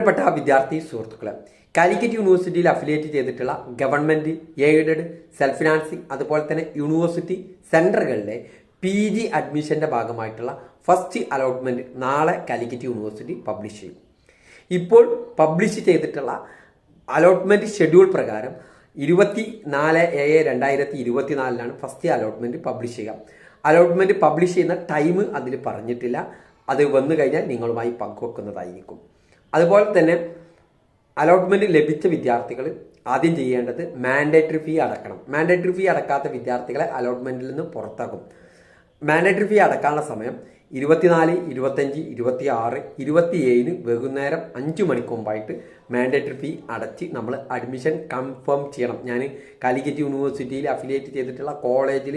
പ്പെട്ട വിദ്യാർത്ഥി സുഹൃത്തുക്കളെ, കാലിക്കറ്റ് യൂണിവേഴ്സിറ്റിയിൽ അഫിലിയേറ്റ് ചെയ്തിട്ടുള്ള ഗവൺമെന്റ് എയ്ഡഡ്, സെൽഫ് ഫിനാൻസിങ് അതുപോലെ തന്നെ യൂണിവേഴ്സിറ്റി സെന്ററുകളിലെ PG അഡ്മിഷന്റെ ഭാഗമായിട്ടുള്ള ഫസ്റ്റ് അലോട്ട്മെന്റ് നാളെ കാലിക്കറ്റ് യൂണിവേഴ്സിറ്റി പബ്ലിഷ് ചെയ്യും. ഇപ്പോൾ പബ്ലിഷ് ചെയ്തിട്ടുള്ള അലോട്ട്മെന്റ് ഷെഡ്യൂൾ പ്രകാരം 24/7/2024 ഫസ്റ്റ് അലോട്ട്മെന്റ് പബ്ലിഷ് ചെയ്യുക. അലോട്ട്മെന്റ് പബ്ലിഷ് ചെയ്യുന്ന ടൈം അതിൽ പറഞ്ഞിട്ടില്ല. അത് വന്നു കഴിഞ്ഞാൽ നിങ്ങളുമായി പങ്കുവെക്കുന്നതായിരിക്കും. അതുപോലെ തന്നെ അലോട്ട്മെന്റ് ലഭിച്ച വിദ്യാർത്ഥികൾ ആദ്യം ചെയ്യേണ്ടത് മാൻഡേറ്ററി ഫീ അടക്കണം. മാൻഡേറ്ററി ഫീ അടക്കാത്ത വിദ്യാർത്ഥികളെ അലോട്ട്മെന്റിൽ നിന്ന് പുറത്താക്കും. മാൻഡേറ്ററി ഫീ അടക്കാനുള്ള സമയം 24, 25, 26, 27 വൈകുന്നേരം 5 മണിക്ക് മുമ്പായിട്ട് മാൻഡേറ്ററി ഫീ അടച്ച് നമ്മൾ അഡ്മിഷൻ കൺഫേം ചെയ്യണം. ഞാൻ കാലിക്കറ്റ് യൂണിവേഴ്സിറ്റിയിൽ അഫിലിയേറ്റ് ചെയ്തിട്ടുള്ള കോളേജിൽ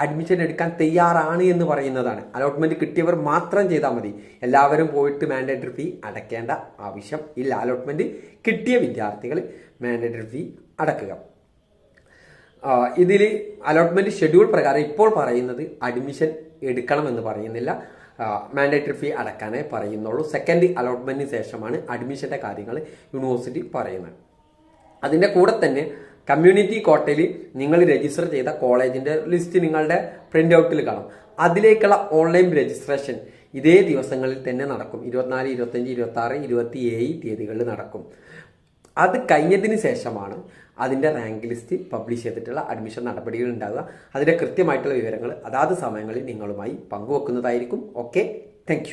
അഡ്മിഷൻ എടുക്കാൻ തയ്യാറാണ് എന്ന് പറയുന്നതാണ്. അലോട്ട്മെന്റ് കിട്ടിയവർ മാത്രം ചെയ്താൽ മതി. എല്ലാവരും പോയിട്ട് മാൻഡേറ്ററി ഫീ അടയ്ക്കേണ്ട ആവശ്യം ഇല്ല. അലോട്ട്മെന്റ് കിട്ടിയ വിദ്യാർത്ഥികൾ മാൻഡേറ്ററി ഫീ അടക്കുക. ഇതിൽ അലോട്ട്മെന്റ് ഷെഡ്യൂൾ പ്രകാരം ഇപ്പോൾ പറയുന്നത് അഡ്മിഷൻ എടുക്കണമെന്ന് പറയുന്നില്ല, മാൻഡേറ്ററി ഫീ അടക്കാനേ പറയുന്നുള്ളൂ. സെക്കൻഡ് അലോട്ട്മെന്റിന് ശേഷമാണ് അഡ്മിഷന്റെ കാര്യങ്ങൾ യൂണിവേഴ്സിറ്റി പറയുന്നത്. അതിൻ്റെ കൂടെ തന്നെ കമ്മ്യൂണിറ്റി കോട്ടയിൽ നിങ്ങൾ രജിസ്റ്റർ ചെയ്ത കോളേജിന്റെ ലിസ്റ്റ് നിങ്ങളുടെ പ്രിന്റ് ഔട്ടിൽ കാണും. അതിലേക്കുള്ള ഓൺലൈൻ രജിസ്ട്രേഷൻ ഇതേ ദിവസങ്ങളിൽ തന്നെ നടക്കും. 24, 25, 26, 27 തീയതികളിൽ നടക്കും. അത് കഴിഞ്ഞതിന് ശേഷമാണ് അതിൻ്റെ റാങ്ക് ലിസ്റ്റ് പബ്ലിഷ് ചെയ്തിട്ടുള്ള അഡ്മിഷൻ നടപടികൾ ഉണ്ടാകുക. അതിൻ്റെ കൃത്യമായിട്ടുള്ള വിവരങ്ങൾ അതാത് സമയങ്ങളിൽ നിങ്ങളുമായി പങ്കുവെക്കുന്നതായിരിക്കും. Okay, thank you.